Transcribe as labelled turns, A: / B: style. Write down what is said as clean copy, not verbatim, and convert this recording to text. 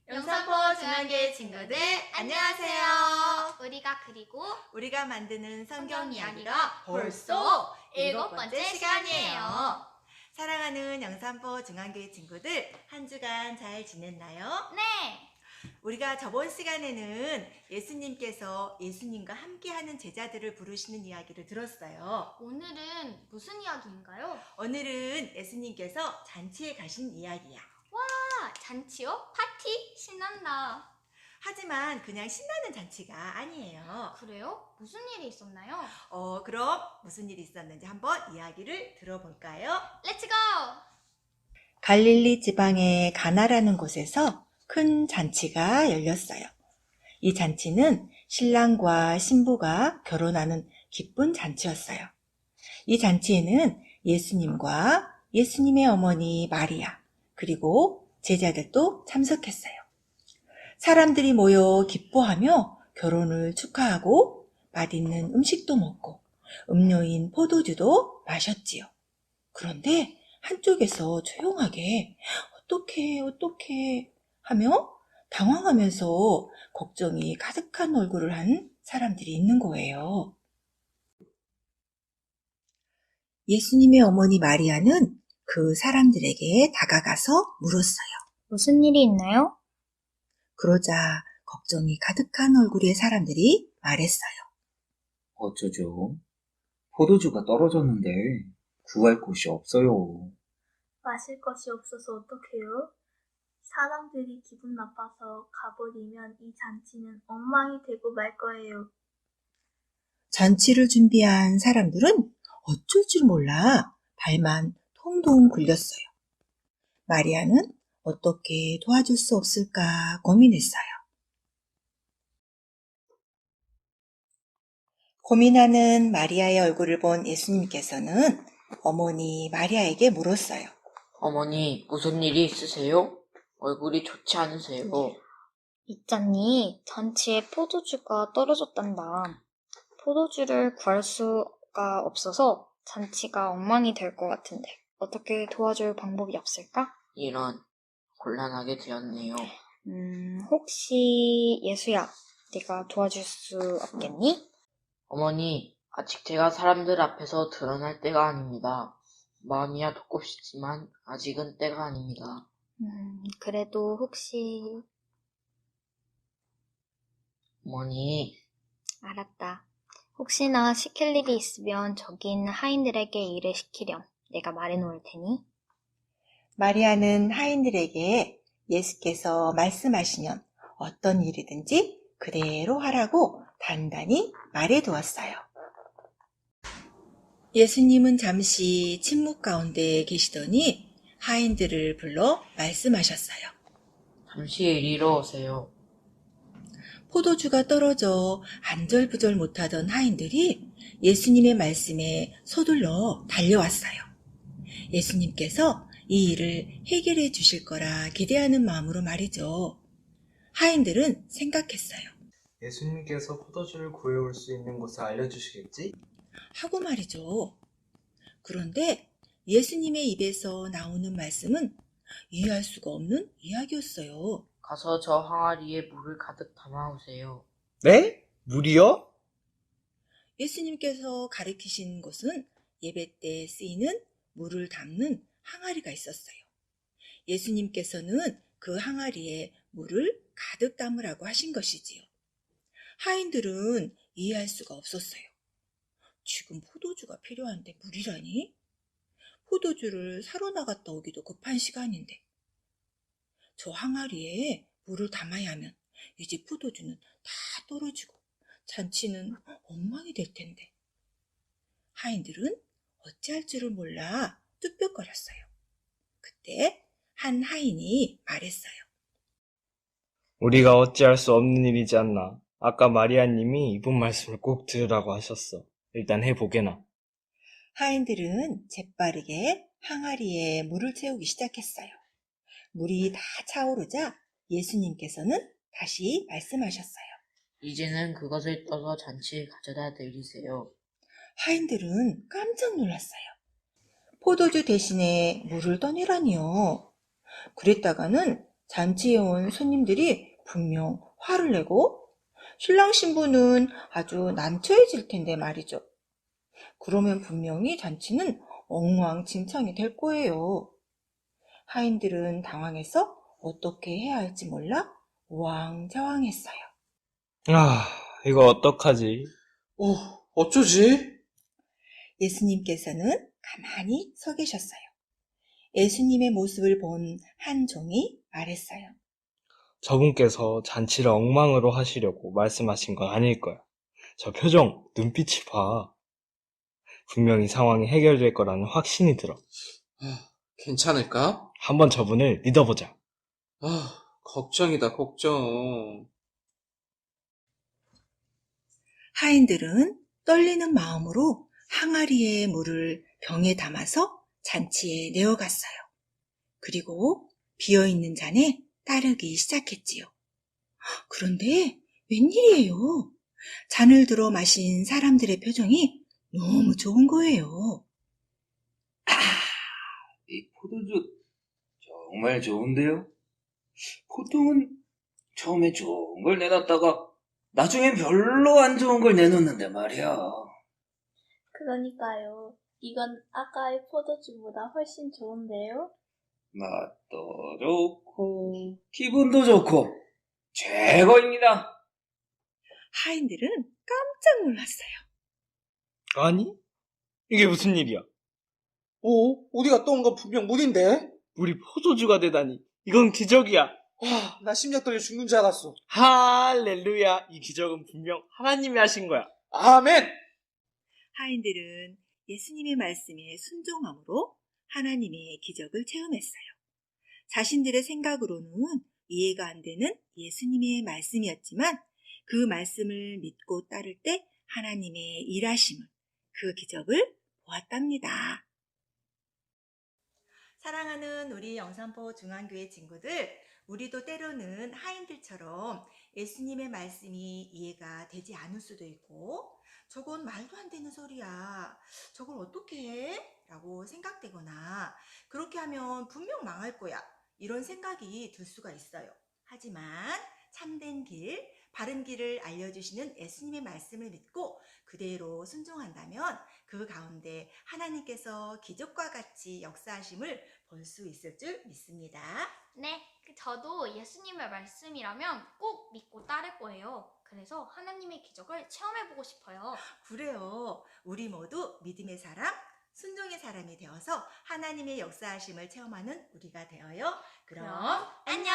A: 영산포 중앙교회 친구들 안녕하세요.
B: 우리가 만드는 성경 이야기가
A: 벌써
B: 일곱 번째 시간이에요. 사랑하는 영산포 중앙교회 친구들, 한 주간 잘 지냈나요?
A: 네.
B: 우리가 저번 시간에는 예수님께서 예수님과 함께하는 제자들을 부르시는 이야기를 들었어요.
A: 오늘은 무슨 이야기인가요?
B: 오늘은 예수님께서 잔치에 가신 이야기야.
A: 잔치요? 파티? 신난다.
B: 하지만 그냥 신나는 잔치가 아니에요.
A: 그래요? 무슨 일이 있었나요?
B: 그럼 무슨 일이 있었는지 한번 이야기를 들어볼까요?
A: 렛츠고!
B: 갈릴리 지방의 가나라는 곳에서 큰 잔치가 열렸어요. 이 잔치는 신랑과 신부가 결혼하는 기쁜 잔치였어요. 이 잔치에는 예수님과 예수님의 어머니 마리아, 그리고 제자들도 참석했어요. 사람들이 모여 기뻐하며 결혼을 축하하고 맛있는 음식도 먹고 음료인 포도주도 마셨지요. 그런데 한쪽에서 조용하게 어떡해 하며 당황하면서 걱정이 가득한 얼굴을 한 사람들이 있는 거예요. 예수님의 어머니 마리아는 그 사람들에게 다가가서 물었어요.
A: 무슨 일이 있나요?
B: 그러자 걱정이 가득한 얼굴의 사람들이 말했어요.
C: 어쩌죠? 포도주가 떨어졌는데 구할 곳이 없어요.
D: 마실 것이 없어서 어떡해요? 사람들이 기분 나빠서 가버리면 이 잔치는 엉망이 되고 말 거예요.
B: 잔치를 준비한 사람들은 어쩔 줄 몰라 발만 통통 굴렸어요. 마리아는 어떻게 도와줄 수 없을까 고민했어요. 고민하는 마리아의 얼굴을 본 예수님께서는 어머니 마리아에게 물었어요.
E: 어머니, 무슨 일이 있으세요? 얼굴이 좋지 않으세요.
A: 있잖니, 잔치에 포도주가 떨어졌단다. 포도주를 구할 수가 없어서 잔치가 엉망이 될 것 같은데 어떻게 도와줄 방법이 없을까?
E: 이런, 곤란하게 되었네요.
A: 혹시 예수야, 네가 도와줄 수 없겠니?
E: 어머니, 아직 제가 사람들 앞에서 드러날 때가 아닙니다. 마음이야 돕고 싶지만 아직은 때가 아닙니다.
A: 그래도 혹시...
E: 어머니,
A: 알았다. 혹시나 시킬 일이 있으면 저기 있는 하인들에게 일을 시키렴. 내가 말해놓을 테니.
B: 마리아는 하인들에게 예수께서 말씀하시면 어떤 일이든지 그대로 하라고 단단히 말해두었어요. 예수님은 잠시 침묵 가운데 계시더니 하인들을 불러 말씀하셨어요.
E: 잠시 이리로 오세요.
B: 포도주가 떨어져 안절부절 못하던 하인들이 예수님의 말씀에 서둘러 달려왔어요. 예수님께서 이 일을 해결해 주실 거라 기대하는 마음으로 말이죠. 하인들은 생각했어요.
F: 예수님께서 포도주를 구해올 수 있는 곳을 알려주시겠지?
B: 하고 말이죠. 그런데 예수님의 입에서 나오는 말씀은 이해할 수가 없는 이야기였어요.
E: 가서 저 항아리에 물을 가득 담아오세요.
F: 네? 물이요?
B: 예수님께서 가리키신 곳은 예배 때 쓰이는 물을 담는 항아리가 있었어요. 예수님께서는 그 항아리에 물을 가득 담으라고 하신 것이지요. 하인들은 이해할 수가 없었어요. 지금 포도주가 필요한데 물이라니? 포도주를 사러 나갔다 오기도 급한 시간인데 저 항아리에 물을 담아야 하면 이제 포도주는 다 떨어지고 잔치는 엉망이 될 텐데. 하인들은 어찌할 줄을 몰라 뚝뚝거렸어요. 그때 한 하인이 말했어요.
F: 우리가 어찌할 수 없는 일이지 않나. 아까 마리아님이 이분 말씀을 꼭 들으라고 하셨어. 일단 해보게나.
B: 하인들은 재빠르게 항아리에 물을 채우기 시작했어요. 물이 다 차오르자 예수님께서는 다시 말씀하셨어요.
E: 이제는 그것을 떠서 잔치에 가져다 드리세요.
B: 하인들은 깜짝 놀랐어요. 포도주 대신에 물을 떠내라니요. 그랬다가는 잔치에 온 손님들이 분명 화를 내고 신랑 신부는 아주 난처해질 텐데 말이죠. 그러면 분명히 잔치는 엉망진창이 될 거예요. 하인들은 당황해서 어떻게 해야 할지 몰라 우왕좌왕했어요.
F: 아, 이거 어떡하지?
G: 어쩌지?
B: 예수님께서는 가만히 서 계셨어요. 예수님의 모습을 본 한 종이 말했어요.
F: 저분께서 잔치를 엉망으로 하시려고 말씀하신 건 아닐 거야. 저 표정, 눈빛이 봐. 분명히 상황이 해결될 거라는 확신이 들어.
G: 괜찮을까?
F: 한번 저분을 믿어보자.
G: 걱정이다, 걱정.
B: 하인들은 떨리는 마음으로 항아리에 물을 병에 담아서 잔치에 내어갔어요. 그리고 비어있는 잔에 따르기 시작했지요. 그런데 웬일이에요? 잔을 들어 마신 사람들의 표정이 너무 좋은 거예요.
C: 이 포도주 정말 좋은데요? 보통은 처음에 좋은 걸 내놨다가 나중엔 별로 안 좋은 걸 내놓는데 말이야.
D: 그러니까요. 이건 아까의 포도주보다 훨씬 좋은데요?
C: 맛도 좋고 기분도 좋고 최고입니다.
B: 하인들은 깜짝 놀랐어요.
F: 아니? 이게 무슨 일이야?
G: 우리가 떠온 건 분명 물인데?
F: 우리 포도주가 되다니. 이건 기적이야.
G: 나 심장 떨려 죽는 줄 알았어.
F: 할렐루야. 이 기적은 분명 하나님이 하신 거야.
G: 아멘!
B: 하인들은 예수님의 말씀에 순종함으로 하나님의 기적을 체험했어요. 자신들의 생각으로는 이해가 안 되는 예수님의 말씀이었지만 그 말씀을 믿고 따를 때 하나님의 일하심을, 그 기적을 보았답니다. 사랑하는 우리 영산포 중앙교회 친구들, 우리도 때로는 하인들처럼 예수님의 말씀이 이해가 되지 않을 수도 있고, 저건 말도 안 되는 소리야, 저걸 어떻게 해? 라고 생각되거나, 그렇게 하면 분명 망할 거야, 이런 생각이 들 수가 있어요. 하지만 참된 길, 바른 길을 알려주시는 예수님의 말씀을 믿고 그대로 순종한다면 그 가운데 하나님께서 기적과 같이 역사하심을 볼 수 있을 줄 믿습니다.
H: 네, 저도 예수님의 말씀이라면 꼭 믿고 따를 거예요. 그래서 하나님의 기적을 체험해보고 싶어요.
B: 그래요. 우리 모두 믿음의 사람, 순종의 사람이 되어서 하나님의 역사하심을 체험하는 우리가 되어요. 그럼 안녕!